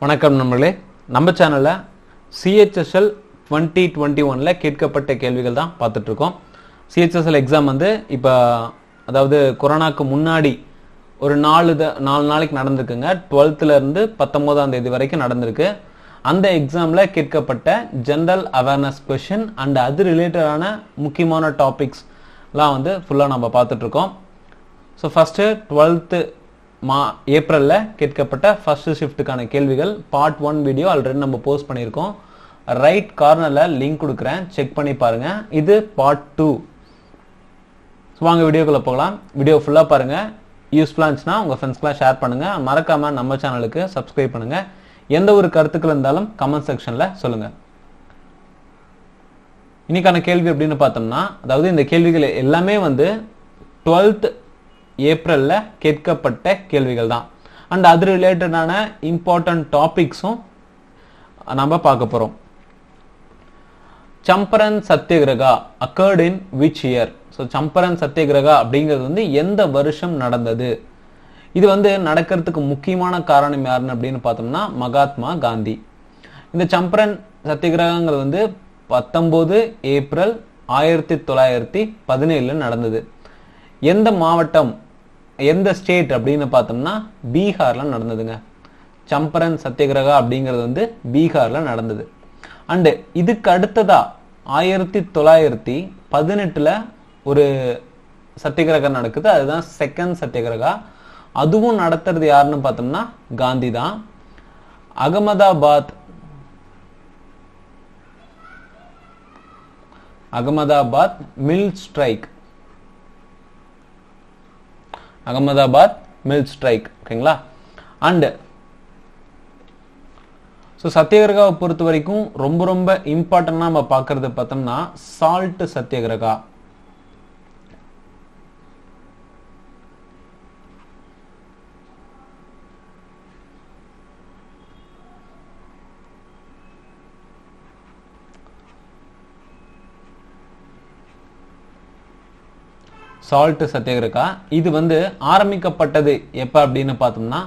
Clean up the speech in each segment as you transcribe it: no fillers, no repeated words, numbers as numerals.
வணக்கம் நண்பர்களே, நம்ம சேனலில் சிஹெச்எஸ்எல் 2021 கேட்கப்பட்ட கேள்விகள் தான் பார்த்துட்ருக்கோம். சிஹெச்எஸ்எல் எக்ஸாம் இப்போ அதாவது கொரோனாக்கு முன்னாடி ஒரு 4 நாளைக்கு நடந்திருக்குங்க. 12லேருந்து 19ஆம் தேதி வரைக்கும் நடந்திருக்கு. அந்த எக்ஸாமில் கேட்கப்பட்ட ஜென்ரல் அவேர்னஸ் கொஷின் அண்ட் அது ரிலேட்டடான முக்கியமான டாபிக்ஸ்லாம் ஃபுல்லாக நம்ம பார்த்துட்ருக்கோம். ஸோ ஃபஸ்ட்டு 12th ஏப்ரலில் கேட்கப்பட்ட ஃபர்ஸ்ட் ஷிஃப்ட்டுக்கான கேள்விகள் பார்ட் 1 வீடியோ ஆல்ரெடி நம்ம போஸ்ட் பண்ணியிருக்கோம். ரைட் கார்னரில் லிங்க் கொடுக்குறேன், செக் பண்ணி பாருங்கள். இது பார்ட் 2. ஸோ வாங்க வீடியோக்குள்ளே போகலாம். வீடியோ ஃபுல்லாக பாருங்கள். யூஸ்ஃபுல்லாக இருந்துச்சுன்னா உங்கள் ஃப்ரெண்ட்ஸ்க்கெலாம் ஷேர் பண்ணுங்கள். மறக்காமல் நம்ம சேனலுக்கு சப்ஸ்கிரைப் பண்ணுங்கள். எந்த ஒரு கருத்துக்கள் இருந்தாலும் கமெண்ட் செக்ஷனில் சொல்லுங்கள். இன்னைக்கான கேள்வி அப்படின்னு பார்த்தோம்னா, அதாவது இந்த கேள்விகள் எல்லாமே 12th ஏப்ரலில் கேட்கப்பட்ட கேள்விகள் தான். அண்ட் அது ரிலேட்டடான இம்பார்ட்டன்ட் டாபிக்ஸும் நம்ம பார்க்க போகிறோம். Champaran Satyagraha occurred in which year? So Champaran Satyagraha அப்படிங்கிறது எந்த வருஷம் நடந்தது? இது நடக்கிறதுக்கு முக்கியமான காரணம் யாருன்னு அப்படின்னு பார்த்தோம்னா மகாத்மா காந்தி. இந்த சம்பரன் சத்தியகிரகங்கிறது 19 ஏப்ரல் 1917 நடந்தது. எந்த மாவட்டம், எந்த ஸ்டேட் அப்படின்னு பார்த்தோம்னா பீகார்ல நடந்ததுங்க. சம்பரன் சத்தியகிரகா அப்படிங்கிறது பீகார்ல நடந்தது. அண்டு இதுக்கு அடுத்ததா 1918 ஒரு சத்தியகிரகம் நடக்குது. அதுதான் செகண்ட் சத்தியகிரகா. அதுவும் நடத்துறது யாருன்னு பார்த்தோம்னா காந்தி தான். Ahmedabad mill strike. ஓகேங்களா? அண்ட் ஸோ சத்தியகிரகாவை பொறுத்த வரைக்கும் ரொம்ப ரொம்ப இம்பார்ட்டன்டா நம்ம பார்க்கறது பார்த்தோம்னா சால்ட் சத்தியகிரகா. சால்ட் சத்தியகிரகா இது ஆரம்பிக்கப்பட்டது எப்ப அப்படின்னு பார்த்தோம்னா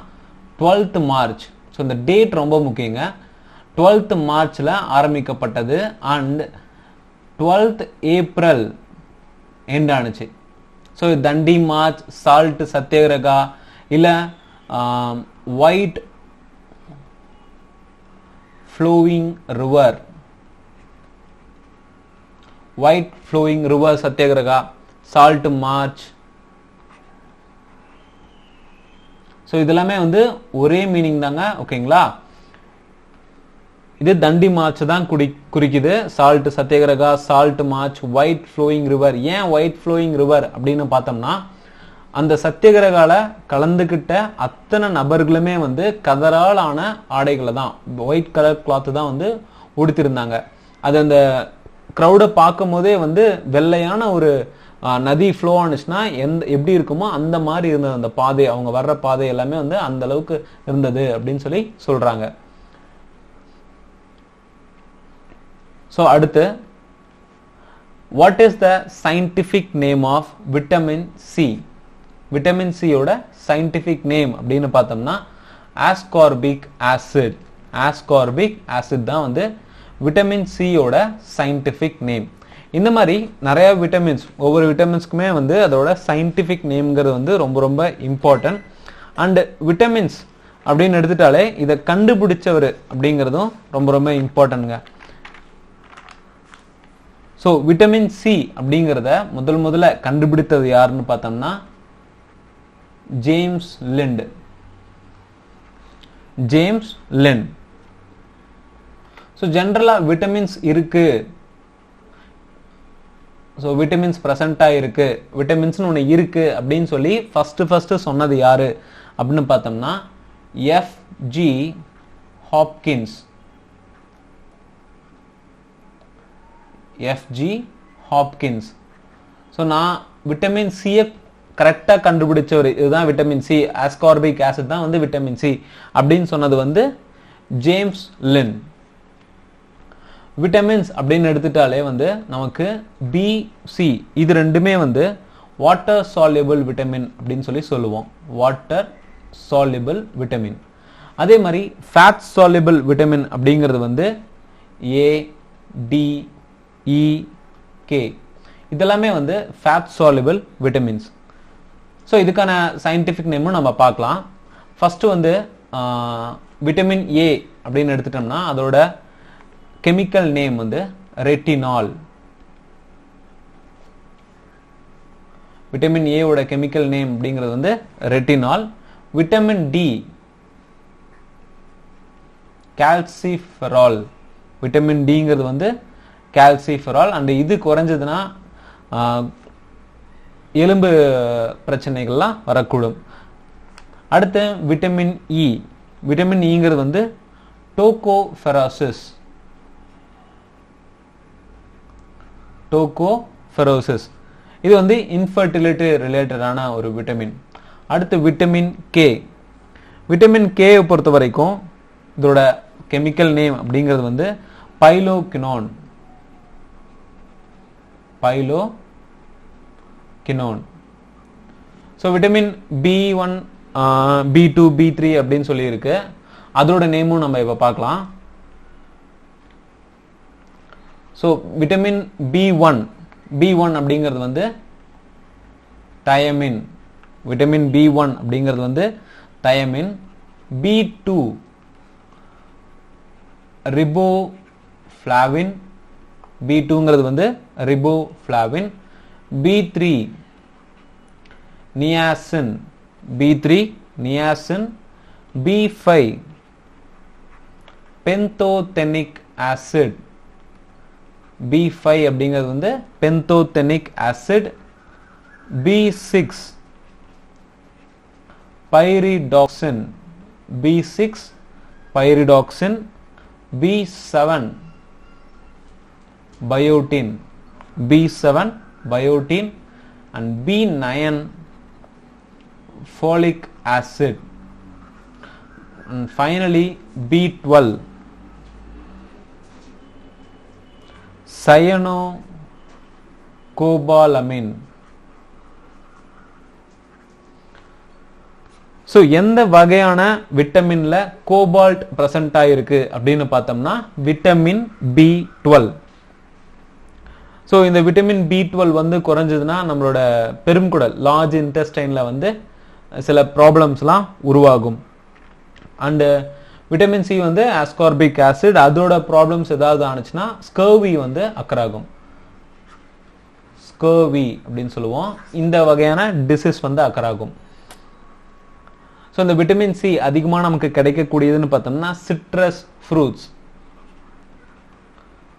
12th மார்ச். ஸோ இந்த டேட் ரொம்ப முக்கியங்க. 12th மார்ச்ல ஆரம்பிக்கப்பட்டது அண்ட் 12th ஏப்ரல் எண்ட் ஆனுச்சு. So Dandi march, salt Satyagraha, இல்ல white flowing river Satyagraha, salt march. So இதெல்லாமே ஒரே மீனிங் தாங்க. ஓகேங்களா? இது தண்டி மார்ச் தான் குறிக்குது. Salt Satyagraha, salt march, white flowing river. ஏன் ஒயிட் ஃப்ளோயிங் ரிவர் அப்படின்னு பார்த்தோம்னா, அந்த சத்தியகிரகால கலந்துகிட்ட அத்தனை நபர்களுமே கதரால் ஆன ஆடைகளை தான், ஒயிட் கலர் கிளாத் தான் உடுத்திருந்தாங்க. அது அந்த க்ரௌடை பார்க்கும் போதே வெள்ளையான ஒரு நதி ஃப்ளோ ஆனிச்சுன்னா எப்படி இருக்குமோ அந்த மாதிரி இருந்தது. அந்த பாதை, அவங்க வர்ற பாதை எல்லாமே அந்த அளவுக்கு இருந்தது அப்படின்னு சொல்லி சொல்றாங்க. ஸோ அடுத்து, what is the scientific name of vitamin C? Vitamin சியோட சயின்டிபிக் நேம் அப்படின்னு பார்த்தோம்னா ஆஸ்கார்பிக் ஆசிட். ஆஸ்கார்பிக் ஆசிட் தான் விட்டமின் சியோட சயின்டிபிக் நேம். இந்த மாதிரி நிறைய விட்டமின்ஸ், ஒவ்வொரு விட்டமின்ஸ்க்குமே அதோட சயின்டிபிக் நேம்ங்கிறது ரொம்ப ரொம்ப இம்பார்ட்டன்ட். அண்ட் விட்டமின்ஸ் அப்படின்னு எடுத்துட்டாலே இதை கண்டுபிடிச்சவர் அப்படிங்கிறதும் ரொம்ப ரொம்ப இம்பார்ட்டன்ட்ங்க. ஸோ விட்டமின் சி அப்படிங்கிறத முதல்ல கண்டுபிடித்தது யாருன்னு பார்த்தோம்னா ஜேம்ஸ் லிண்ட். ஸோ ஜென்ரலா விட்டமின்ஸ் இருக்கு, ஸோ விட்டமின்ஸ் ப்ரெசண்டா இருக்கு, விட்டமின்ஸ்னு ஒன்று இருக்கு அப்படின்னு சொல்லி ஃபர்ஸ்ட் சொன்னது யாரு அப்படின்னு பார்த்தோம்னா எஃப்.ஜி. ஹாப்கின்ஸ். ஸோ நான் விட்டமின் சியை கரெக்டாக கண்டுபிடிச்சவர் இதுதான் விட்டமின் சி, ஆஸ்கார்பிக் ஆசிட் தான் விட்டமின் சி அப்படின்னு சொன்னது ஜேம்ஸ் லிண்ட். விட்டமின்ஸ் அப்படின்னு எடுத்துட்டாலே நமக்கு பி, சி இது ரெண்டுமே வாட்டர் சால்யுபிள் விட்டமின் அப்படின்னு சொல்லி சொல்லுவோம். Water soluble vitamin. அதே மாதிரி ஃபேட் சால்யுபிள் விட்டமின் அப்படிங்கிறது வந்து ஏ, டி, இ, கே இதெல்லாமே வந்து ஃபேட் சால்யுபிள் விட்டமின்ஸ். ஸோ இதுக்கான சயின்டிஃபிக் நேமும் நம்ம பார்க்கலாம். ஃபர்ஸ்ட் வந்து விட்டமின் ஏ அப்படின்னு எடுத்துட்டோம்னா அதோட கெமிக்கல் நேம் வந்து ரெட்டினால். விட்டமின் ஏ ஓட கெமிக்கல் நேம் அப்படிங்கிறது வந்து retinol. Vitamin D calciferol. Vitamin டிங்கிறது வந்து கால்சிஃபெரால். அண்ட் இது குறைஞ்சதுன்னா எலும்பு பிரச்சனைகள்லாம் வரக்கூடும். அடுத்து விட்டமின் இ. விட்டமின் இங்கிறது வந்து டோகோஃபெராசிஸ். டோகோஃபெரோசிஸ் இது வந்து இன்ஃபர்டிலிட்டி ரிலேட்டடான ஒரு விட்டமின். அடுத்து விட்டமின் கே. விட்டமின் கே பொறுத்த வரைக்கும் இதோட கெமிக்கல் நேம் அப்படிங்கிறது வந்து பைலோகினோன். பைலோகினோன். So vitamin B1, B2, B3 அப்படின்னு சொல்லி இருக்கு. அதோட நேமும் நம்ம இப்போ பார்க்கலாம். ஸோ விட்டமின் B1 அப்படிங்கிறது வந்து தயமின். விட்டமின் B1 அப்படிங்கிறது வந்து தயமின். B2 riboflavin. B2ங்கிறது வந்து riboflavin. B3 niacin. B3 niacin. B5 pantothenic acid. B5 அப்படிங்கிறது வந்து pantothenic acid. B6 pyridoxine. B6 pyridoxine. B7 biotin. B7 biotin. and B9 folic acid. And finally B12 cyanocobalamin. So எந்த வகையான விட்டமின்ல cobalt present ஆயிருக்கு அப்படின்னு பார்த்தோம்னா vitamin B12. So இந்த vitamin B12 வந்து குறைஞ்சதுன்னா நம்மளோட பெருங்குடல் லார்ஜ் இன்டெஸ்டைன்ல வந்து சில ப்ராப்ளம்ஸ்லாம் உருவாகும். அண்டு விட்டமின் சி வந்து ஆஸ்கார்பிக் ஆசிட். அதோட ப்ராப்ளம்ஸ் ஏதாவது ஆனிச்சுன்னா ஸ்கர்வி வந்து அக்கராகும். ஸ்கர்வி அப்படின்னு சொல்லுவோம். இந்த வகையான டிசீஸ் வந்து அக்கராகும். ஸோ இந்த விட்டமின் சி அதிகமாக நமக்கு கிடைக்கக்கூடியதுன்னு பார்த்தோம்னா சிட்ரஸ் ஃப்ரூட்ஸ்.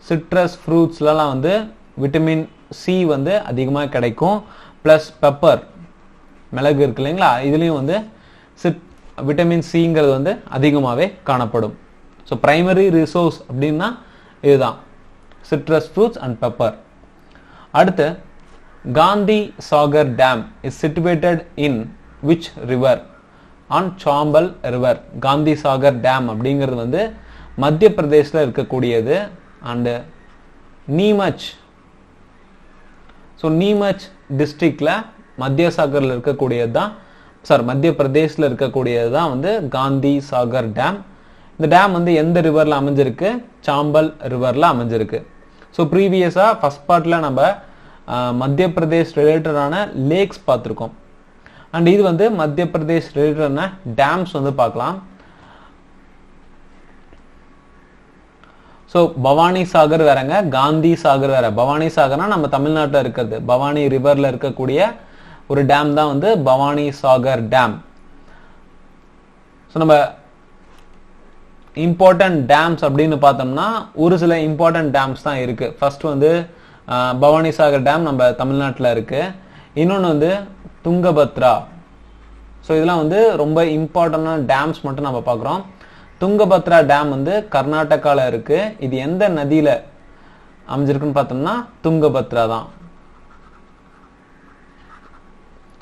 சிட்ரஸ் ஃப்ரூட்ஸ்லாம் வந்து விட்டமின் சி வந்து அதிகமாக கிடைக்கும். ப்ளஸ் பெப்பர், மிளகு இருக்கு இல்லைங்களா, இதுலேயும் வந்து விட்டமின் சிங்கிறது வந்து அதிகமாகவே காணப்படும். ஸோ பிரைமரி ரிசோர்ஸ் அப்படின்னா இதுதான் சிட்ரஸ் ஃப்ரூட்ஸ் அண்ட் பெப்பர். அடுத்து Gandhi Sagar dam is situated in which river? On Chambal river. Gandhi Sagar dam அப்படிங்கிறது வந்து மத்திய பிரதேசில் இருக்கக்கூடியது. அண்டு நீமச். ஸோ நீமச் டிஸ்ட்ரிக்ட்ல மத்திய சாகரில் இருக்கக்கூடியது தான் மத்திய பிரதேசில் இருக்கக்கூடியது தான் வந்து காந்தி சாகர் டேம். இந்த டேம் வந்து எந்த ரிவரில் அமைஞ்சிருக்கு? சாம்பல் ரிவரில் அமைஞ்சிருக்கு. ஸோ ப்ரீவியஸாக ஃபர்ஸ்ட் பார்ட்டில் நம்ம மத்திய பிரதேஷ் ரிலேட்டடான லேக்ஸ் பார்த்துருக்கோம். அண்ட் இது வந்து மத்திய பிரதேஷ் ரிலேட்டடான டேம்ஸ் வந்து பார்க்கலாம். ஸோ பவானி சாகர் வேறங்க, காந்தி சாகர் வேற. பவானி சாகர்னா நம்ம தமிழ்நாட்டில் இருக்கிறது, பவானி ரிவர்ல இருக்கக்கூடிய ஒரு டேம் தான் வந்து பவானி சாகர் டேம். ஸோ நம்ம இம்பார்ட்டன்ட் டேம்ஸ் அப்படின்னு பார்த்தோம்னா ஒரு சில இம்பார்ட்டன்ட் டேம்ஸ் தான் இருக்கு. ஃபர்ஸ்ட் வந்து பவானி சாகர் டேம் நம்ம தமிழ்நாட்டில் இருக்கு. இன்னொன்று வந்து துங்கபத்ரா. ஸோ இதெல்லாம் வந்து ரொம்ப இம்பார்ட்டன்டான டேம்ஸ் மட்டும் நம்ம பார்க்குறோம். துங்கபத்ரா டேம் வந்து கர்நாடகாவில் இருக்கு. இது எந்த நதியில அமைஞ்சிருக்குன்னு பார்த்தோம்னா துங்கபத்ரா தான்.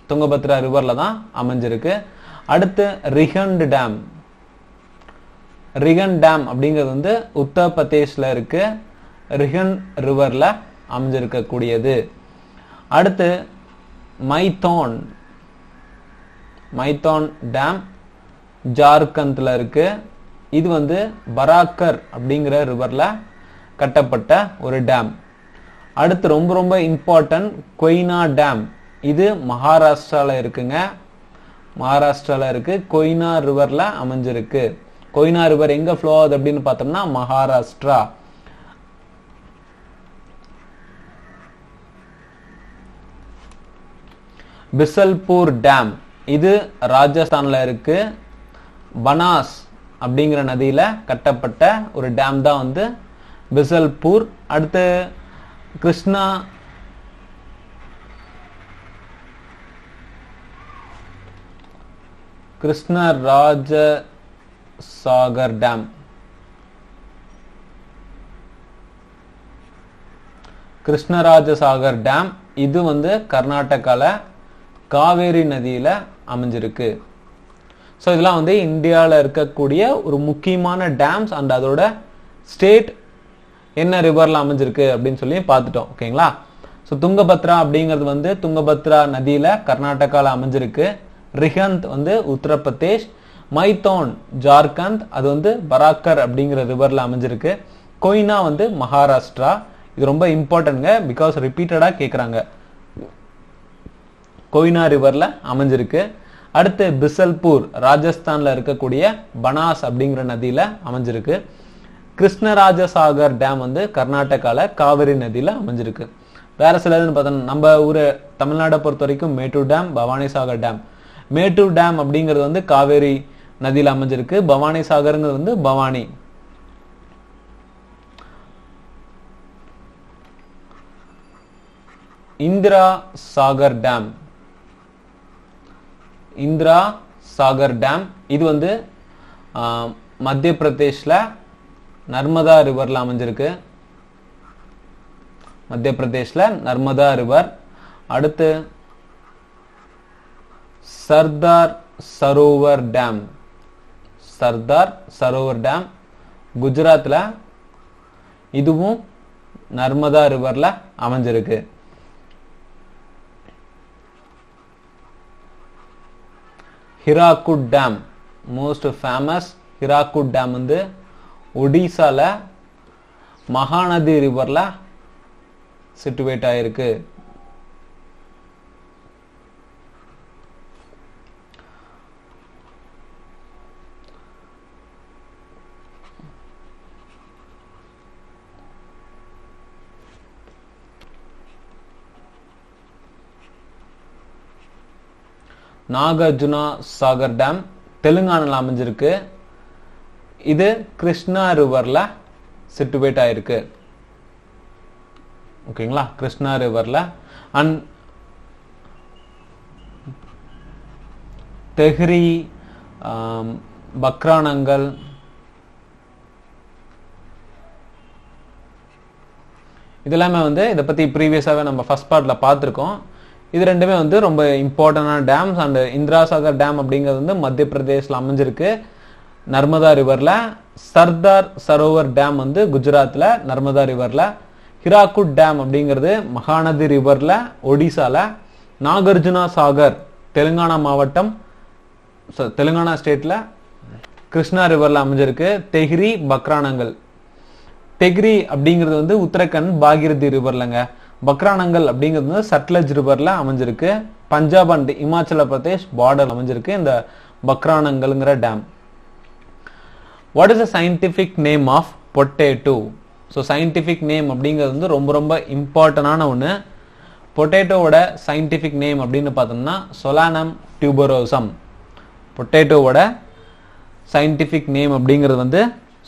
துங்கபத்ரா ரிவர்ல தான் அமைஞ்சிருக்கு. அடுத்து ரிகண்ட் டேம். ரிகன் டேம் அப்படிங்கிறது வந்து உத்தரப்பிரதேஷ்ல இருக்கு. ரிகன் ரிவர்ல அமைஞ்சிருக்கக்கூடியது. அடுத்து மைத்தான். மைத்தான் டேம் ஜார்க்கண்ட்ல இருக்கு. இது வந்து பராக்கர் அப்படிங்கிற ரிவர்ல கட்டப்பட்ட ஒரு டேம். அடுத்து ரொம்ப ரொம்ப இம்பார்ட்டன்ட் கொய்னா டேம். இது மகாராஷ்டிரால இருக்குங்க. மகாராஷ்டிரால இருக்கு. கொய்னா ரிவர்ல அமைஞ்சிருக்கு. கொய்னா ரிவர் எங்க ஃப்ளோ ஆகுது அப்படின்னு பார்த்தோம்னா மகாராஷ்டிரா. பிசல்பூர் டேம் இது ராஜஸ்தான்ல இருக்கு. பனாஸ் அப்படிங்கிற நதியில கட்டப்பட்ட ஒரு டேம் தான் வந்து பிசல்பூர். அடுத்து கிருஷ்ணராஜ சாகர் டேம். கிருஷ்ணராஜசாகர் டேம் இது வந்து கர்நாடகால காவேரி நதியில அமைஞ்சிருக்கு. ஸோ இதெல்லாம் வந்து இந்தியாவில் இருக்கக்கூடிய ஒரு முக்கியமான டேம்ஸ் அண்ட் அதோட ஸ்டேட் என்ன ரிவர்ல அமைஞ்சிருக்கு அப்படின்னு சொல்லி பார்த்துட்டோம். ஓகேங்களா? ஸோ துங்கபத்ரா அப்படிங்கிறது வந்து துங்கபத்ரா நதியில கர்நாடகால அமைஞ்சிருக்கு. ரிஹந்த் வந்து உத்தரப்பிரதேஷ். மைத்தோன் ஜார்க்கண்ட் அது வந்து பராக்கர் அப்படிங்கிற ரிவர்ல அமைஞ்சிருக்கு. கொய்னா வந்து மகாராஷ்டிரா. இது ரொம்ப இம்பார்ட்டன்ட்ங்க, பிகாஸ் ரிப்பீட்டடா கேட்குறாங்க. கொய்னா ரிவர்ல அமைஞ்சிருக்கு. அடுத்து பிசல்பூர் ராஜஸ்தான்ல இருக்கக்கூடிய பனாஸ் அப்படிங்கிற நதியில அமைஞ்சிருக்கு. கிருஷ்ணராஜசாகர் டேம் வந்து கர்நாடகால காவிரி நதியில அமைஞ்சிருக்கு. வேற சிலதுன்னு பார்த்தோம்னா நம்ம ஊரு தமிழ்நாடை பொறுத்த வரைக்கும் Mettur dam, Bhavani Sagar dam. Mettur dam அப்படிங்கிறது வந்து காவேரி நதியில அமைஞ்சிருக்கு. பவானி சாகர்ங்கிறது வந்து பவானி. இந்திரா சாகர் டேம். இந்திரா சாகர் டேம் இது வந்து மத்திய பிரதேஷ்ல நர்மதா ரிவர்ல அமைஞ்சிருக்கு. மத்திய பிரதேஷ்ல நர்மதா ரிவர். அடுத்து சர்தார் சரோவர் டேம். சர்தார் சரோவர் டேம் குஜராத்ல இதுவும் நர்மதா ரிவர்ல அமைஞ்சிருக்கு. Hirakud dam most famous. Hirakud dam வந்து ஒடிசால மகாநதி ரிவர்ல சிட்டுவேட் ஆயிருக்கு. நாகார்ஜுனா சாகர் டேம் தெலுங்கானால அமைஞ்சிருக்கு. இது கிருஷ்ணா ரிவர்ல சிட்டுவேட் ஆயிருக்கு. ஓகேங்களா? கிருஷ்ணா ரிவர்ல. அண்ட் தெஹ்ரி, பக்ரானங்கல், இதெல்லாமே வந்து இதை பத்தி ப்ரீவியஸாவே நம்ம ஃபர்ஸ்ட் பார்ட்ல பார்த்துருக்கோம். இது ரெண்டுமே வந்து ரொம்ப இம்பார்ட்டன்டான டேம்ஸ். அண்ட் இந்திரா சாகர் டேம் அப்படிங்கிறது வந்து மத்திய பிரதேஷ்ல அமைஞ்சிருக்கு நர்மதா ரிவர்ல. சர்தார் சரோவர் டேம் வந்து குஜராத்ல நர்மதா ரிவர்ல. ஹிராக்குட் டேம் அப்படிங்கிறது மகாநதி ரிவர்ல ஒடிசால. நாகார்ஜுனா சாகர் தெலுங்கானா மாவட்டம், தெலுங்கானா ஸ்டேட்ல கிருஷ்ணா ரிவர்ல அமைஞ்சிருக்கு. தெஹ்ரி, பக்ரானங்கல். தெஹ்ரி அப்படிங்கிறது வந்து உத்தரகண்ட் பாகிரதி ரிவர்லங்க. பக்ரானங்கல் அப்படிங்கிறது வந்து சட்லஜ் ரிவர்ல அமைஞ்சிருக்கு. பஞ்சாப் அண்ட் இமாச்சல பிரதேஷ் பார்டர் அமைஞ்சிருக்கு இந்த பக்ரானங்கல்ங்கிற dam. What is the scientific name of potato? So scientific name அப்படிங்கிறது வந்து ரொம்ப ரொம்ப இம்பார்ட்டன்டான ஒன்று. பொட்டேட்டோவோட சயின்டிபிக் நேம் அப்படின்னு பார்த்தோம்னா சொலானம் டியூபரோசம். பொட்டேட்டோவோட சயின்டிபிக் நேம் அப்படிங்கிறது வந்து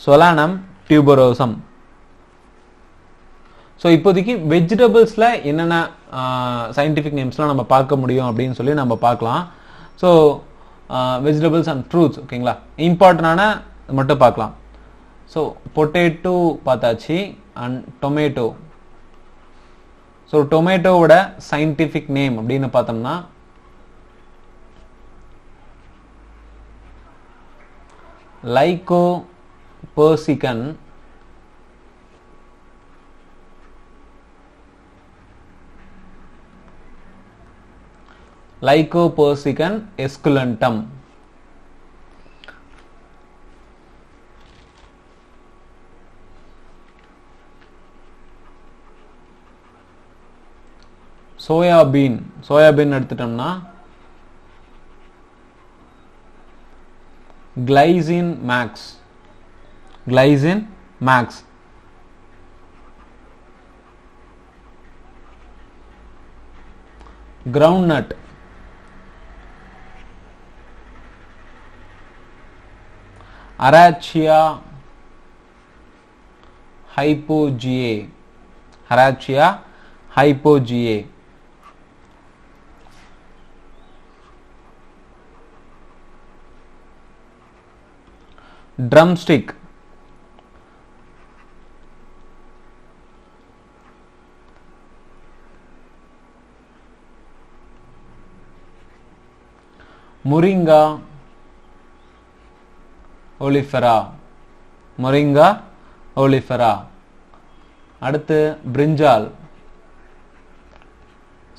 சொலானம் டியூபரோசம். ஸோ இப்போதைக்கு வெஜிடபிள்ஸ்ல என்னென்ன சயின்டிஃபிக் நேம்ஸ்லாம் நம்ம பார்க்க முடியும் அப்படின்னு சொல்லி நம்ம பார்க்கலாம். So vegetables and fruits. ஓகேங்களா? இம்பார்ட்டன்டான மட்டும் பார்க்கலாம். ஸோ பொட்டேட்டோ பார்த்தாச்சு அண்ட் டொமேட்டோ. ஸோ டொமேட்டோவோட சயின்டிஃபிக் நேம் அப்படின்னு பார்த்தோம்னா Lycopersicon. Lycopersicon esculentum. Soybean, soybean எடுத்துட்டோம்னா Glycine max, Glycine max. Ground Arachis hypogaea, Arachis hypogaea. Drumstick, Moringa oleifera, Moringa oleifera. அடுத்து பிரிஞ்சால்.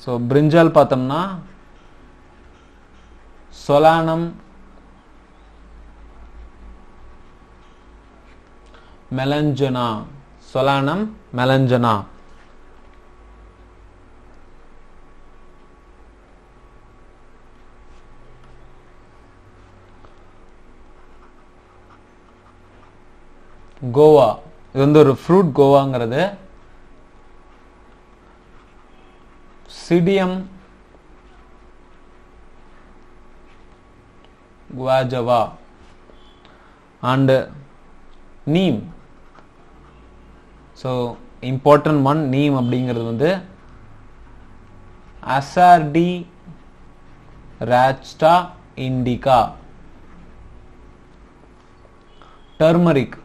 ஸோ பிரிஞ்சால் பார்த்தோம்னா சொலானம் மெலஞ்சனா, சொலானம் மெலஞ்சனா. கோவா, இது வந்து ஒரு ஃப்ரூட். கோவாங்கிறது Psidium guajava. And neem, so important one neem அப்படிங்கிறது வந்து அசார்டி ராச்டா Indica. Turmeric,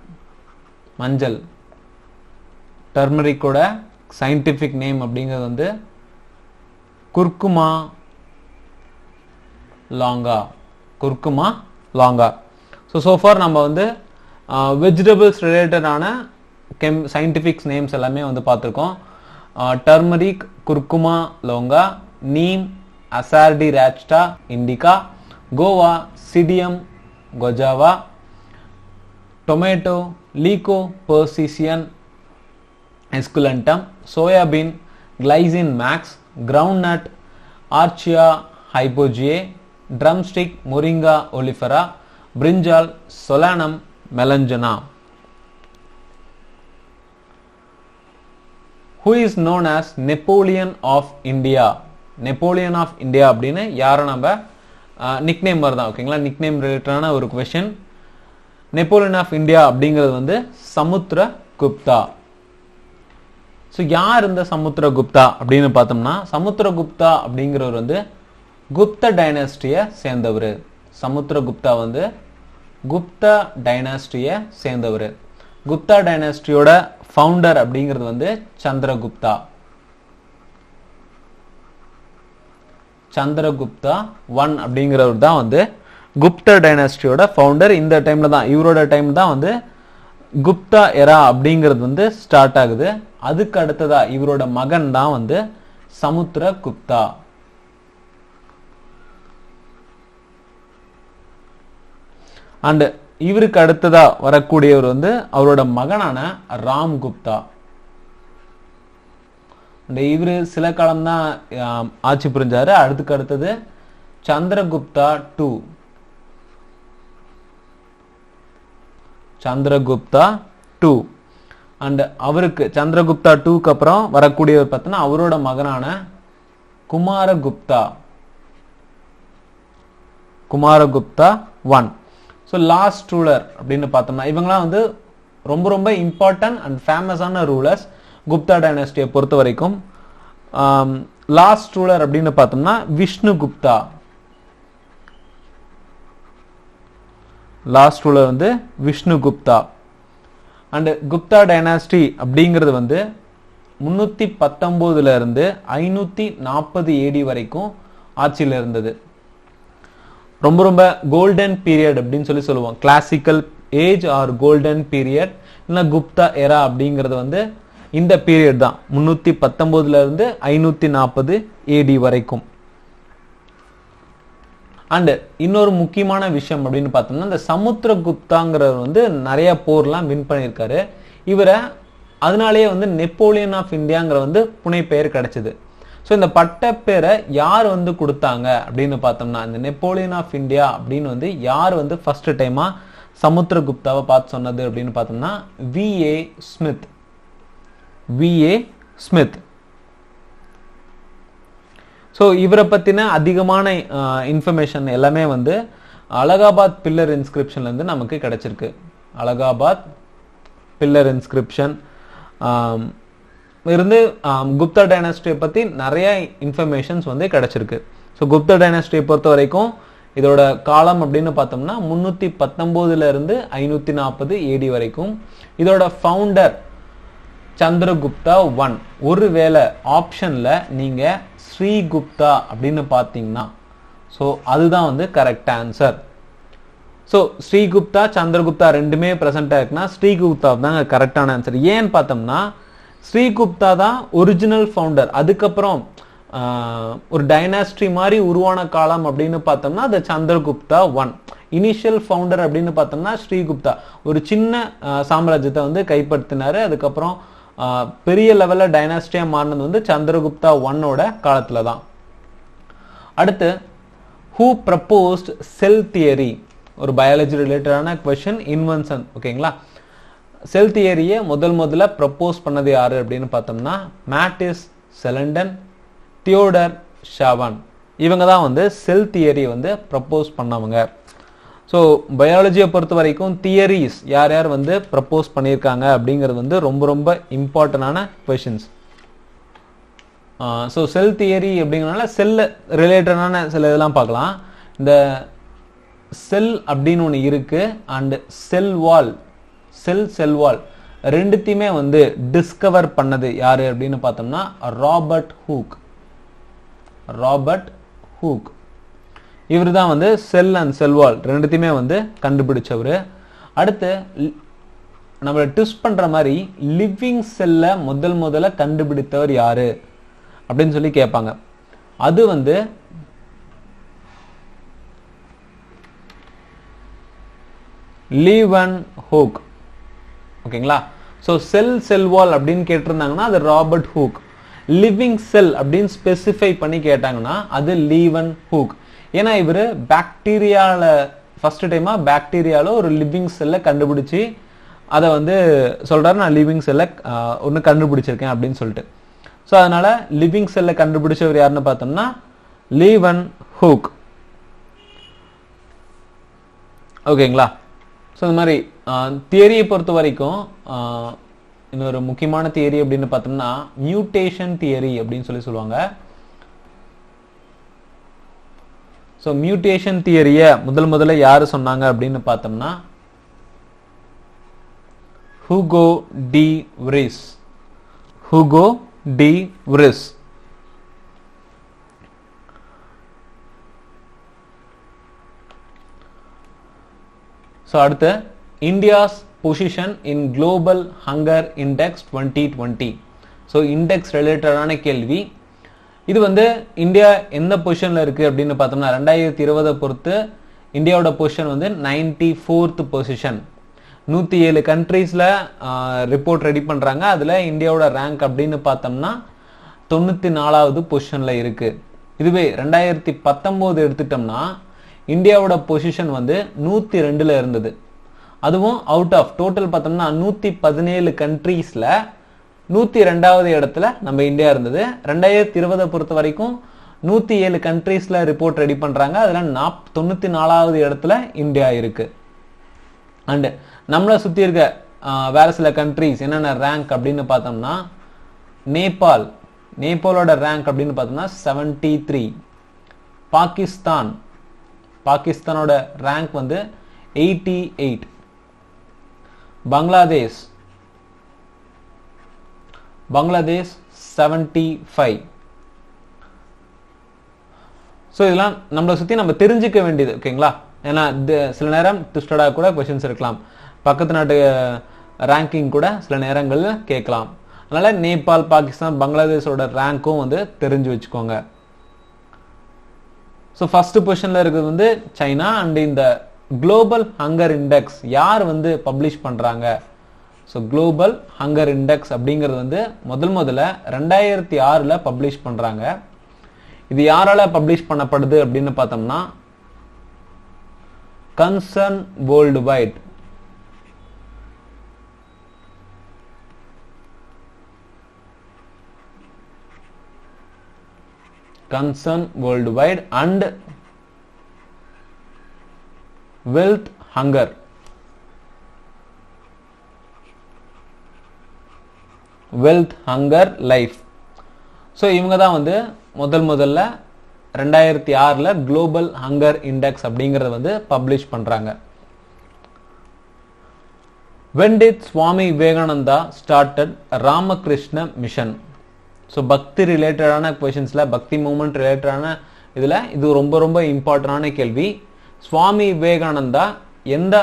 மஞ்சள். டர்மரிக்கோட சயின்டிஃபிக் நேம் அப்படிங்கிறது வந்து குர்குமா லாங்கா, குர்குமா லாங்கா. ஸோ ஃபார் நம்ம வந்து வெஜிடபிள்ஸ் ரிலேட்டடான சயின்டிஃபிக் நேம்ஸ் எல்லாமே வந்து பார்த்துருக்கோம். Turmeric, Curcuma longa, neem Azadirachta indica, guava Psidium guajava, tomato Lycopersicon esculentum, soybean Glycine max, ground Arachis hypogaea, drumstick Moringa oleifera, brinjal Solanum melongena. Who is known as Napoleon of India? Napoleon of India அப்படின்னு யாரை நம்ம nickname வருதான். ஓகேங்களா, nickname ரிலேட்டடான ஒரு question. Napoleon of India அப்படிங்கிறது வந்து Samudragupta. So யார் இந்த சமுத்திரகுப்தா அப்படின்னு பார்த்தோம்னா, சமுத்திரகுப்தா அப்படிங்கிறவர் வந்து குப்த டைனாஸ்டியை சேர்ந்தவர். சமுத்திரகுப்தா வந்து குப்த டைனாஸ்டியை சேர்ந்தவர். குப்தா டைனாஸ்டியோட ஃபவுண்டர் அப்படிங்கிறது வந்து சந்திரகுப்தா. சந்திரகுப்தா 1 அப்படிங்கிறவர் தான் வந்து குப்த டைனாஸ்டியோட ஃபவுண்டர். இந்த டைம்ல தான், இவரோட டைம் தான் வந்து குப்தா எரா அப்படிங்கிறது வந்து ஸ்டார்ட் ஆகுது. அதுக்கு அடுத்ததா இவரோட மகன் தான் வந்து சமுத்திரகுப்தா. அண்ட் இவருக்கு அடுத்ததா வரக்கூடியவர் வந்து அவரோட மகனான ராம் குப்தா. இவரு சில காலம் தான் ஆட்சி புரிஞ்சாரு. அதுக்கு அடுத்தது சந்திரகுப்தா 2. சந்திரகுப்தா 2. அண்ட் அவருக்கு சந்திரகுப்தா 2க்கு அப்புறம் வரக்கூடியவர் பார்த்தோன்னா அவரோட மகனான Kumaragupta. Kumaragupta 1. So last ruler அப்படின்னு பார்த்தோம்னா இவங்களாம் வந்து ரொம்ப ரொம்ப இம்பார்ட்டன்ட் அண்ட் ஃபேமஸான ரூலர்ஸ் குப்தா டைனாஸ்டியை பொறுத்த வரைக்கும். லாஸ்ட் ரூலர் அப்படின்னு பார்த்தோம்னா விஷ்ணுகுப்தா. லாஸ்ட் ரூலர் வந்து விஷ்ணுகுப்தா. அண்ட் குப்தா டைனாஸ்டி அப்படிங்கிறது வந்து 319 இருந்து 540 AD வரைக்கும் ஆட்சியில் இருந்தது. ரொம்ப ரொம்ப கோல்டன் பீரியட் அப்படின்னு சொல்லுவோம். Classical age or golden period இல்லைன்னா குப்தா எரா அப்படிங்கிறது வந்து இந்த பீரியட் தான். 319 இருந்து 540 AD வரைக்கும். அண்ட் இன்னொரு முக்கியமான விஷயம் அப்படின்னு பார்த்தோம்னா, இந்த சமுத்திரகுப்தாங்கிறவர் வந்து நிறைய போர்லாம் வின் பண்ணியிருக்காரு. இவரை அதனாலேயே வந்து நெப்போலியன் ஆஃப் இந்தியாங்கிற வந்து புனை பெயர் கிடைச்சது. ஸோ இந்த பட்ட பேரை யார் வந்து கொடுத்தாங்க அப்படின்னு பார்த்தோம்னா, இந்த நெப்போலியன் ஆஃப் இந்தியா அப்படின்னு வந்து யார் வந்து ஃபர்ஸ்ட் டைமா சமுத்திரகுப்தாவை பார்த்து சொன்னது அப்படின்னு பார்த்தோம்னா VA Smith. VA Smith. So இவரை பற்றின அதிகமான இன்ஃபர்மேஷன் எல்லாமே வந்து அலகாபாத் பில்லர் இன்ஸ்கிரிப்ஷன்ல இருந்து நமக்கு கிடைச்சிருக்கு. அலகாபாத் பில்லர் இன்ஸ்கிரிப்ஷன் இருந்து குப்தா டைனாஸ்டியை பற்றி நிறைய இன்ஃபர்மேஷன்ஸ் வந்து கிடைச்சிருக்கு. ஸோ குப்தா டைனாஸ்டியை பொறுத்த வரைக்கும் இதோட காலம் அப்படின்னு பார்த்தோம்னா 319 இருந்து 540 AD வரைக்கும். இதோட ஃபவுண்டர் சந்திரகுப்தா 1. ஒருவேளை ஆப்ஷன்ல நீங்க ஸ்ரீகுப்தா அப்படின்னு பார்த்தீங்கன்னா ஸோ அதுதான் வந்து correct answer. So Sri Gupta Chandragupta ரெண்டுமே ப்ரெசென்ட் ஆயிருக்குன்னா ஸ்ரீகுப்தா தான் கரெக்டான ஆன்சர். ஏன்னு பார்த்தோம்னா ஸ்ரீகுப்தா தான் ஒரிஜினல் ஃபவுண்டர். அதுக்கப்புறம் ஒரு டைனாஸ்டி மாதிரி உருவான காலம் அப்படின்னு பார்த்தோம்னா அது சந்திரகுப்தா 1. இனிஷியல் ஃபவுண்டர் அப்படின்னு பார்த்தோம்னா ஸ்ரீகுப்தா ஒரு சின்ன சாம்ராஜ்யத்தை வந்து கைப்பற்றினாரு. அதுக்கப்புறம் பெரிய லெவலில் டைனாஸ்டியா மாறினது வந்து சந்திரகுப்தா 1ஓட காலத்துல தான். அடுத்து ஹூ ப்ரப்போஸ்ட் செல் தியரி, ஒரு பயாலஜி ரிலேட்டடான கொஸ்டின், இன்வென்ஷன். ஓகேங்களா? செல் தியரியை முதல்ல ப்ரப்போஸ் பண்ணது யாரு அப்படின்னு பார்த்தோம்னா மேட்டிஸ் செலண்டன், தியோடர் ஷாவான். இவங்க தான் வந்து செல் தியரி வந்து ப்ரப்போஸ் பண்ணவங்க. ஸோ பயாலஜியை பொறுத்த வரைக்கும் தியரிஸ் யார் யார் வந்து ப்ரப்போஸ் பண்ணியிருக்காங்க அப்படிங்கிறது வந்து ரொம்ப ரொம்ப இம்பார்ட்டண்டான கொஷின்ஸ். ஸோ செல் தியரி அப்படிங்கிறனால செல் ரிலேட்டடான சில இதெல்லாம் பார்க்கலாம். இந்த செல் அப்படின்னு ஒன்று இருக்கு அண்ட் செல் வால், செல் வால் ரெண்டுத்தையுமே வந்து டிஸ்கவர் பண்ணது யாரு அப்படின்னு பார்த்தோம்னா ராபர்ட் ஹூக். ராபர்ட் ஹூக் இவர் தான் வந்து செல் அண்ட் செல் வால் ரெண்டுத்தையுமே வந்து கண்டுபிடிச்சவர். அடுத்து நம்மளை ட்விஸ்ட் பண்ற மாதிரி லிவிங் செல்ல முதல்ல கண்டுபிடித்தவர் யாரு அப்படின்னு சொல்லி கேட்பாங்க. அது வந்து லீவன் ஹூக். ஓகேங்களா? ஸோ செல் வால் அப்படின்னு கேட்டிருந்தாங்கன்னா அது ராபர்ட் ஹூக். லிவிங் செல் அப்படின்னு ஸ்பெசிஃபை பண்ணி கேட்டாங்கன்னா அது லீவன் ஹூக். ஏன்னா இவர் பாக்டீரியால ஃபர்ஸ்ட் டைமா பாக்டீரியால ஒரு லிவிங் செல்லை கண்டுபிடிச்சி அதை வந்து சொல்றாரு, நான் லிவிங் செல்லை ஒன்று கண்டுபிடிச்சிருக்கேன் அப்படின்னு சொல்லிட்டு. ஸோ அதனால லிவிங் செல்லை கண்டுபிடிச்சவர் யாருன்னு பார்த்தோம்னா லீவன் ஹூக். ஓகேங்களா? ஸோ இந்த மாதிரி தியரியை பொறுத்த வரைக்கும் இன்னொரு முக்கியமான தியரி அப்படின்னு பார்த்தோம்னா மியூட்டேஷன் தியரி அப்படின்னு சொல்லுவாங்க. ஸோ மியூட்டேஷன் தியரியை முதல்ல யாரு சொன்னாங்க அப்படின்னு பார்த்தோம்னா Hugo de Vries. Hugo de Vries. So அடுத்து India's position in global hunger index 2020. So index ரிலேட்டடான கேள்வி. இது வந்து இந்தியா எந்த பொசிஷன்ல இருக்கு அப்படின்னு பார்த்தோம்னா 2020 பொறுத்து இந்தியாவோட பொசிஷன் வந்து 94th பொசிஷன். 107 கண்ட்ரீஸ்ல ரிப்போர்ட் ரெடி பண்றாங்க. அதுல இந்தியாவோட ரேங்க் அப்படின்னு பார்த்தோம்னா 94வது பொசிஷன்ல இருக்கு. இதுவே 2019 எடுத்துட்டோம்னா இந்தியாவோட பொசிஷன் வந்து 102ல இருந்தது. அதுவும் அவுட் ஆஃப் டோட்டல் பார்த்தோம்னா 117 கண்ட்ரீஸ்ல 102வது இடத்துல நம்ம இந்தியா இருந்தது. 2020 பொறுத்த வரைக்கும் 107 கண்ட்ரீஸ்ல ரிப்போர்ட் ரெடி பண்றாங்க. அதுல 94வது இடத்துல இந்தியா இருக்கு. அண்ட் நம்மளை சுத்தி இருக்க வேற சில கண்ட்ரீஸ் என்னென்ன ரேங்க் அப்படின்னு பார்த்தோம்னா நேபாளோட ரேங்க் அப்படின்னு பார்த்தோம்னா 73. பாகிஸ்தானோட ரேங்க் வந்து 88. பங்களாதேஷ் 75. ஸோ இதெல்லாம் நம்மளை சுற்றி நம்ம தெரிஞ்சுக்க வேண்டியது. ஓகேங்களா? ஏன்னா சில நேரம் ட்விஸ்டடாக கூட கொஸ்டின்ஸ் இருக்கலாம். பக்கத்து நாட்டு ரேங்கிங் கூட சில நேரங்களில் கேட்கலாம். அதனால நேபாள், பாகிஸ்தான், பங்களாதேஷோட ரேங்க்கும் வந்து தெரிஞ்சு வச்சுக்கோங்க. ஸோ ஃபர்ஸ்ட் பொசிஷன்ல இருக்கிறது வந்து சைனா. அண்ட் இந்த குளோபல் ஹங்கர் இண்டெக்ஸ் யார் வந்து பப்ளிஷ் பண்றாங்க ஸோ குளோபல் ஹங்கர் இண்டெக்ஸ் அப்படிங்கிறது வந்து முதல்ல 2006 பப்ளிஷ் பண்றாங்க. இது யாரால பப்ளிஷ் பண்ணப்படுது அப்படின்னு பார்த்தோம்னா concern world wide. Concern world wide and wealth hunger. Wealth hunger life. So இவங்க தான் வந்து முதல்ல 2006 குளோபல் ஹங்கர் இண்டெக்ஸ் அப்படிங்கறத வந்து பப்ளிஷ் பண்றாங்க. When did Swami Vivekananda started Ramakrishna mission? So பக்தி ரிலேட்டடான கொஸ்டின்ஸ்ல, பக்தி மூவ்மெண்ட் ரிலேட்டடான இதுல இது ரொம்ப இம்பார்ட்டன்டான கேள்வி. சுவாமி விவேகானந்தா எந்த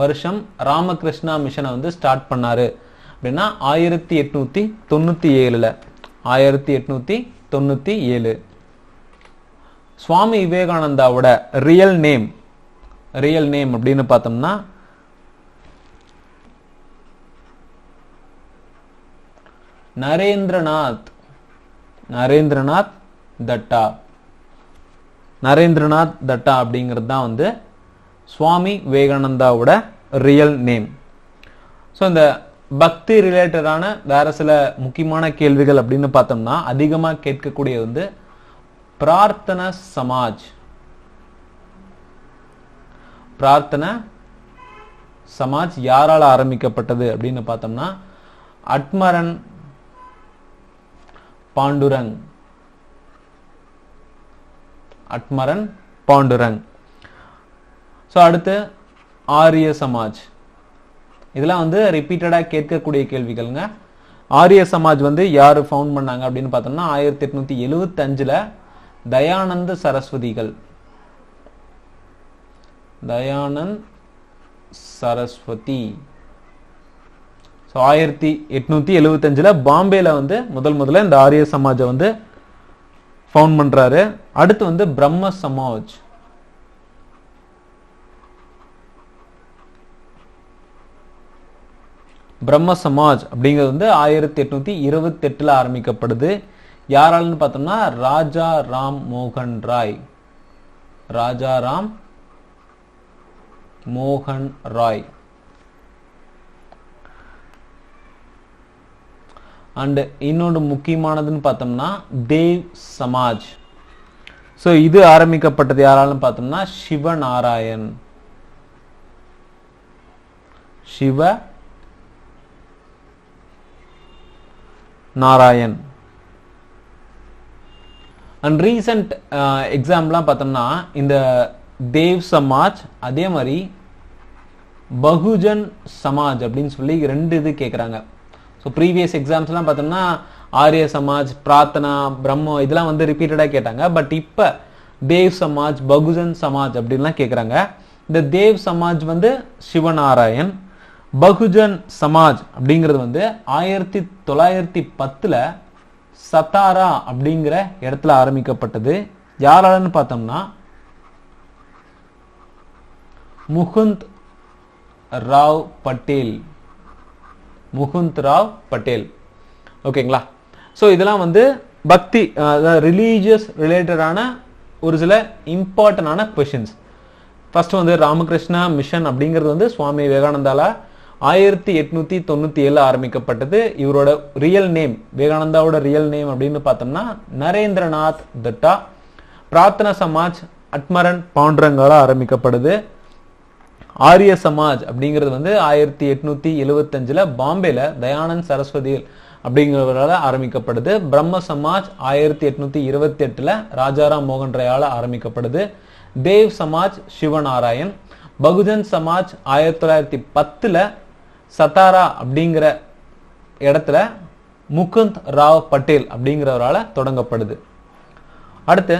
வருஷம் ராமகிருஷ்ணா மிஷனை வந்து ஸ்டார்ட் பண்ணாரு அப்படின்னா 1897. 1897. சுவாமி விவேகானந்தாவோட ரியல் நேம் அப்படின்னு பார்த்தோம்னா நரேந்திரநாத் தட்டா. நரேந்திரநாத் தட்டா அப்படிங்கிறது தான் வந்து சுவாமி விவேகானந்தாவோட ரியல் நேம். ஸோ இந்த பக்தி ரிலேட்டடான வேற சில முக்கியமான கேள்விகள் அப்படின்னு பார்த்தோம்னா அதிகமாக கேட்கக்கூடிய வந்து பிரார்த்தனா சமாஜ் யாரால ஆரம்பிக்கப்பட்டது அப்படின்னு பார்த்தோம்னா அட்மரன் பாண்டுரங். ஸோ அடுத்து ஆரிய சமாஜ். இதெல்லாம் வந்து ரிப்பீட்டடா கேட்கக்கூடிய கேள்விகள்ங்க. ஆரிய சமாஜ் வந்து யாரு ஃபவுண்ட் பண்ணாங்க அப்படின்னு பார்த்தோம்னா 1875 தயானந்த சரஸ்வதிகள். தயானந்த் சரஸ்வதி. ஸோ 1875 பாம்பேல வந்து முதல்ல இந்த ஆரிய சமாஜை வந்து ஃபவுண்ட் பண்றாரு. அடுத்து வந்து பிரம்ம சமாஜ். பிரம்ம சமாஜ் அப்படிங்கிறது வந்து 1828 ஆரம்பிக்கப்படுது. யாராலன்னு பார்த்தோம்னா ராஜா ராம் மோகன் ராய். அண்ட் இன்னொன்று முக்கியமானதுன்னு பார்த்தோம்னா தேவ் சமாஜ். ஸோ இது ஆரம்பிக்கப்பட்டது யாராலும் பார்த்தோம்னா சிவநாராயண். அண்ட் ரீசன்ட் எக்ஸாம்லாம் பார்த்தோம்னா இந்த தேவ் சமாஜ் அதே மாதிரி பகுஜன் சமாஜ் அப்படின்னு சொல்லி 2 இது கேட்குறாங்க. ஸோ ப்ரீவியஸ் எக்ஸாம்ஸ்லாம் பார்த்தோம்னா ஆரிய சமாஜ், பிரார்த்தனா, பிரம்மோ இதெல்லாம் வந்து ரிப்பீட்டடாக கேட்டாங்க. பட் இப்போ தேவ் சமாஜ், பகுஜன் சமாஜ் அப்படின்லாம் கேட்குறாங்க. இந்த தேவ் சமாஜ் வந்து சிவநாராயண். பகுஜன் சமாஜ் அப்படிங்கிறது வந்து 1910 சத்தாரா அப்படிங்கிற இடத்துல ஆரம்பிக்கப்பட்டது. யாராலன்னு பார்த்தோம்னா முகுந்த் ராவ் பட்டேல். ஓகேங்களா? ஸோ இதெல்லாம் வந்து பக்தி ரிலீஜியஸ் ரிலேட்டடான ஒரு சில இம்பார்ட்டன்டான கொஸ்டின்ஸ். ஃபர்ஸ்ட் வந்து ராமகிருஷ்ணா மிஷன் அப்படிங்கிறது வந்து சுவாமி விவேகானந்தால 1897 ஆரம்பிக்கப்பட்டது. இவரோட ரியல் நேம், விவேகானந்தாவோட ரியல் நேம் அப்படின்னு பார்த்தோம்னா நரேந்திரநாத் தட்டா. பிரார்த்தனா சமாஜ் அட்மரன் பாண்டுரங்கால ஆரம்பிக்கப்படுது. ஆரிய சமாஜ் அப்படிங்கிறது வந்து 1875 பாம்பேல தயானந்த் சரஸ்வதி அப்படிங்கிறவரால ஆரம்பிக்கப்படுது. பிரம்ம சமாஜ் 1828 ராஜாராம் மோகன் ராயால ஆரம்பிக்கப்படுது. தேவ் சமாஜ் சிவநாராயண். பகுஜன் சமாஜ் 1910 சத்தாரா அப்படிங்கிற இடத்துல முகுந்த் ராவ் பட்டேல் அப்படிங்கிறவரால தொடங்கப்படுது. அடுத்து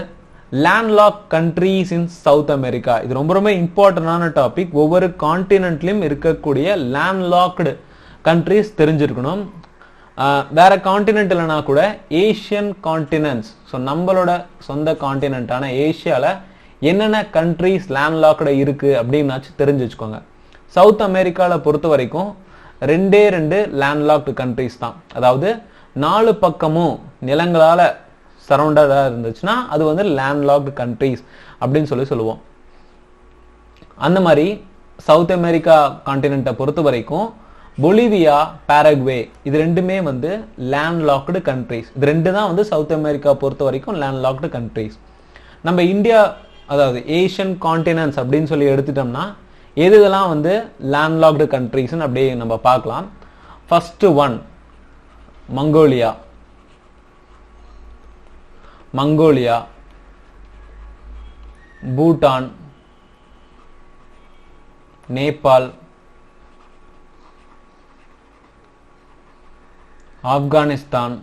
landlock countries in South America. இது ரொம்ப இம்பார்ட்டன்டான டாபிக். ஒவ்வொரு கான்டினென்ட்லயும் இருக்கக்கூடிய லேண்ட்லாக்டு கண்ட்ரீஸ் தெரிஞ்சிருக்கணும். வேற கான்டினென்ட் இல்லைனா கூட ஏஷியன் கான்டினென்ட்ஸ், ஸோ நம்மளோட சொந்த கான்டினென்ட்டான ஏஷியால என்னென்ன கண்ட்ரீஸ் லேண்ட்லாக்டு இருக்கு அப்படின்னாச்சும் தெரிஞ்சு வச்சுக்கோங்க. சவுத் அமெரிக்காவில் பொறுத்த வரைக்கும் ரெண்டே ரெண்டு லேண்ட்லாக்டு கண்ட்ரிஸ் தான். அதாவது 4 பக்கமும் நிலங்களால சரௌண்டடா இருந்துச்சுன்னா அது வந்து லேண்ட்லாக்டு கண்ட்ரிஸ் அப்படின்னு சொல்லுவோம். அந்த மாதிரி சவுத் அமெரிக்கா கான்டினென்ட்டை பொறுத்த வரைக்கும் பொலிவியா, பாரக்வே இது ரெண்டுமே வந்து லேண்ட்லாக்டு கண்ட்ரிஸ். இது ரெண்டு தான் வந்து சவுத் அமெரிக்கா பொறுத்த வரைக்கும் லேண்ட்லாக்டு கண்ட்ரிஸ். நம்ம இந்தியா அதாவது ஏஷியன் கான்டினென்ட்ஸ் அப்படின்னு சொல்லி எடுத்துட்டோம்னா எதுதெல்லாம் வந்து லேண்ட்லாக்டு கண்ட்ரிஸ்ன்னு அப்படியே நம்ம பார்க்கலாம். First one Mongolia, Bhutan, Nepal, Afghanistan,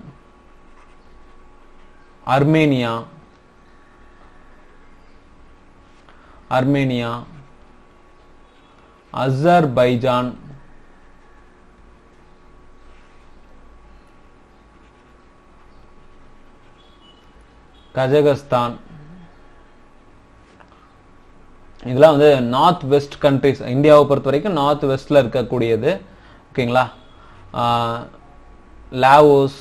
Armenia, Azerbaijan, Kazakhstan. இதெல்லாம் வந்து நார்த் வெஸ்ட் கண்ட்ரிஸ். இந்தியாவை பொறுத்த வரைக்கும் நார்த் வெஸ்ட்ல இருக்கக்கூடியது. ஓகேங்களா? Laos,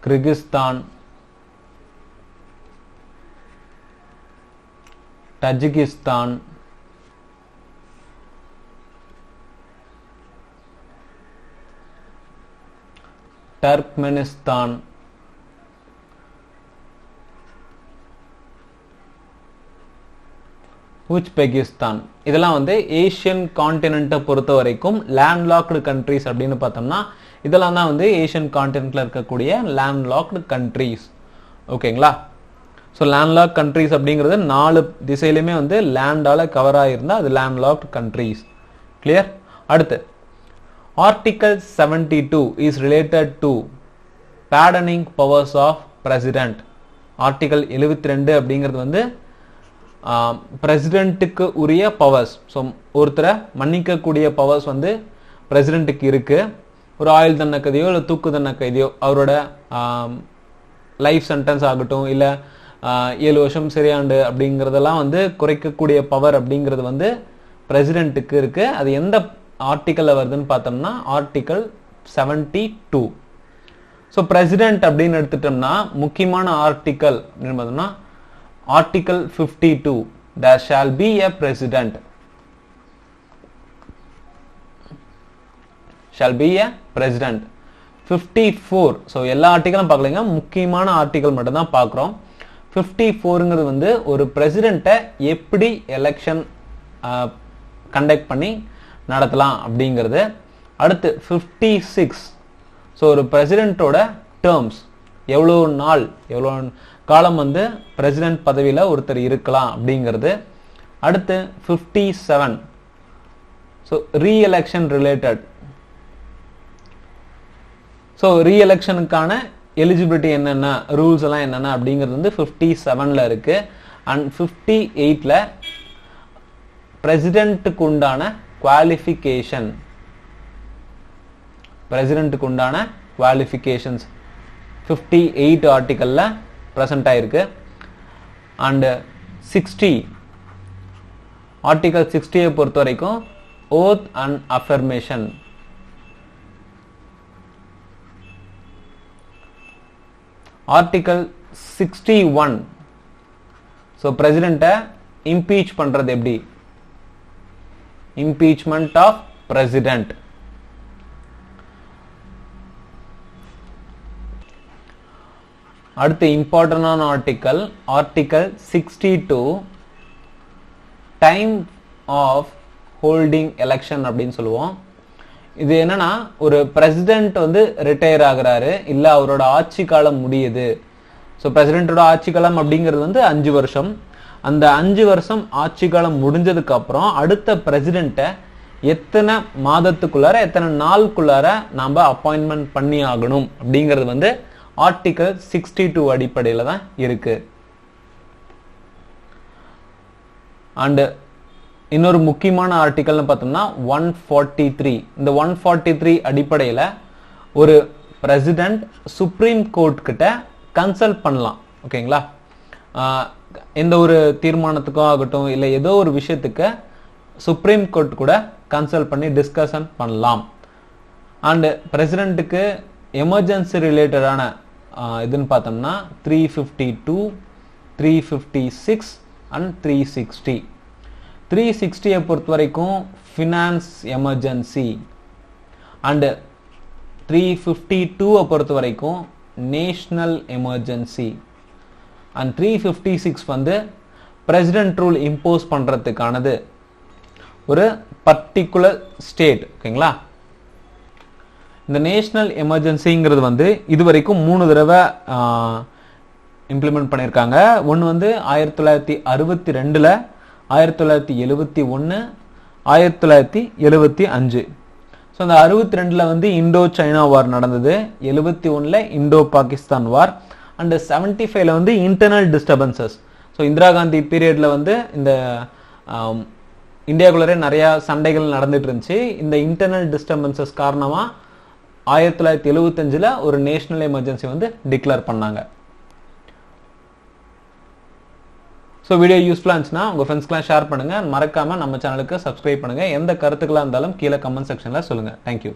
Kyrgyzstan, Tajikistan, Turkmenistan, Uzbekistan. இதெல்லாம் வந்து ஏஷியன் கான்டினென்ட்டை பொறுத்த வரைக்கும் லேண்ட்லாக்டு கண்ட்ரிஸ் அப்படின்னு பார்த்தோம்னா இதெல்லாம் தான் வந்து ஏஷியன் கான்டினென்ட்ல இருக்கக்கூடிய லேண்ட்லாக்டு கண்ட்ரிஸ். ஓகேங்களா? ஸோ லேண்ட்லாக் கண்ட்ரிஸ் அப்படிங்கிறது 4 திசையிலுமே வந்து லேண்டால கவர் ஆகிருந்தா அது லேண்ட்லாக்டு கண்ட்ரிஸ். கிளியர்? அடுத்து article 72 is related to pardoning powers of president. Article 72 அப்படிங்கிறது வந்து பிரசிடென்ட்டுக்கு உரிய பவர்ஸ். ஸோ ஒருத்தரை மன்னிக்கக்கூடிய பவர்ஸ் வந்து பிரசிடென்ட்டுக்கு இருக்கு. ஒரு ஆயுள் தண்டனை கைதியோ இல்லை தூக்கு தண்டனை கைதியோ அவரோட லைஃப் சென்டென்ஸ் ஆகட்டும் இல்லை 7 வருஷம் சிறையாண்டு அப்படிங்கிறதெல்லாம் வந்து குறைக்கக்கூடிய பவர் அப்படிங்கிறது வந்து பிரசிடென்ட்டுக்கு இருக்கு. அது எந்த ஆர்டிக்கல்ல வருதுன்னு பார்த்தோம்னா ஆர்டிகல் 72. ஸோ பிரசிடென்ட் அப்படின்னு எடுத்துட்டோம்னா முக்கியமான ஆர்டிக்கல் அப்படின்னு பார்த்தோம்னா article 52 there shall be a president, shall be a president. 54 so எல்லா ஆர்டிக்கலும் பார்க்கலைங்க, முக்கியமான ஆர்டிக்கல் மட்டும் தான் பார்க்குறோம். 54ங்கிறது வந்து ஒரு பிரசிடென்ட்டை எப்படி எலெக்ஷன் கண்டக்ட் பண்ணி நடத்தலாம் அப்படிங்கிறது. அடுத்து 56 ஸோ ஒரு பிரசிடென்ட்டோட டேர்ம்ஸ் எவ்வளோ நாள் எவ்வளோ காலம் வந்து பிரசிடென்ட் பதவியில் ஒருத்தர் இருக்கலாம் அப்படிங்கிறது. அடுத்து 57 ஸோ ரீஎலெக்ஷன் ரிலேட்டட். ஸோ ரீஎலெக்ஷனுக்கான எலிஜிபிலிட்டி என்னென்ன ரூல்ஸ் எல்லாம் என்னென்ன அப்படிங்கிறது வந்து 57ல இருக்கு. அண்ட் 58ல பிரசிடென்ட்டுக்கு உண்டான குவாலிஃபிகேஷன், பிரசிடென்ட்டுக்கு உண்டான குவாலிஃபிகேஷன்ஸ் 58 ஆர்டிக்கல்ல பிரசன்ட் ஆயிருக்கு. அண்ட் 60 ஆர்டிகல் 60 பொறுத்த வரைக்கும் oath and affirmation. Article 61 so பிரசிடென்ட்டை இம்பீச் பண்றது எப்படி, இம்பீச்மெண்ட் ஆஃப் பிரசிடென்ட். அடுத்து இம்பார்ட்டன்டான article article 62 time of holding election அப்படின்னு சொல்லுவோம். இது என்னன்னா ஒரு பிரசிடென்ட் வந்து ரிட்டையர் ஆகுறாரு இல்ல அவரோட ஆட்சி காலம் முடியுது. ஸோ பிரசிடென்ட்டோட ஆட்சி காலம் அப்படிங்கிறது வந்து 5 வருஷம். அந்த 5 வருஷம் ஆட்சி காலம் முடிஞ்சதுக்கு அப்புறம் அடுத்த பிரசிடென்ட்டை எத்தனை மாதத்துக்குள்ளார எத்தனை நாளுக்குள்ளார நாம அப்பாயின்மெண்ட் பண்ணி ஆகணும் அப்படிங்கிறது வந்து ஆர்டிகல் 62 அடிப்படையில் தான் இருக்கு. அண்ட் இன்னொரு முக்கியமான ஆர்டிகல்னு பார்த்தோம்னா 143. இந்த 143 அடிப்படையில் ஒரு பிரசிடென்ட் சுப்ரீம் கோர்ட் கிட்ட கன்சல்ட் பண்ணலாம். ஓகேங்களா, எந்த ஒரு தீர்மானத்துக்கும் ஆகட்டும் இல்லை ஏதோ ஒரு விஷயத்துக்கு சுப்ரீம் கோர்ட் கூட கன்சல்ட் பண்ணி டிஸ்கஷன் பண்ணலாம். அண்ட் பிரசிடென்ட்டுக்கு எமர்ஜென்சி ரிலேட்டடான இதுன்னு பார்த்தோம்னா 352, 356 அண்ட் 360. 360 பொறுத்த வரைக்கும் ஃபினான்ஸ் எமர்ஜென்சி, அண்ட் 352 பொறுத்த வரைக்கும் நேஷனல் எமர்ஜென்சி, அண்ட் 356 வந்து பிரசிடென்ட் ரூல் இம்போஸ் பண்றதுக்கானது, ஒரு பர்டிகுலர் ஸ்டேட். ஓகேங்களா, இந்த நேஷனல் எமர்ஜென்சிங்கிறது வந்து இதுவரைக்கும் 3 தடவை இம்ப்ளிமெண்ட் பண்ணியிருக்காங்க. ஒன்று வந்து 1962, 1971, 1975. ஸோ அந்த 62 வந்து இண்டோ சைனா வார் நடந்தது, 71 இண்டோ பாகிஸ்தான் வார், அண்ட் 75 வந்து internal disturbances. So Indira Gandhi பீரியட்ல வந்து இந்த இந்தியாவுக்குள்ளே நிறைய சண்டைகள் நடந்துட்டு இருந்துச்சு. இந்த இன்டர்னல் டிஸ்டர்பன்சஸ் காரணமா 1975 ஒரு நேஷனல் எமர்ஜென்சி வந்து டிக்ளேர் பண்ணாங்க. ஸோ வீடியோ யூஸ்ஃபுல்லாக இருந்துச்சுன்னா உங்கள் ஃப்ரெண்ட்ஸ்க்குலாம் ஷேர் பண்ணுங்கள். மறக்காமல் நம்ம சேனலுக்கு சப்ஸ்கிரைப் பண்ணுங்கள். எந்த கருத்துக்களாக இருந்தாலும் கீழே கமெண்ட் செக்ஷனில் சொல்லுங்கள். தேங்க்யூ.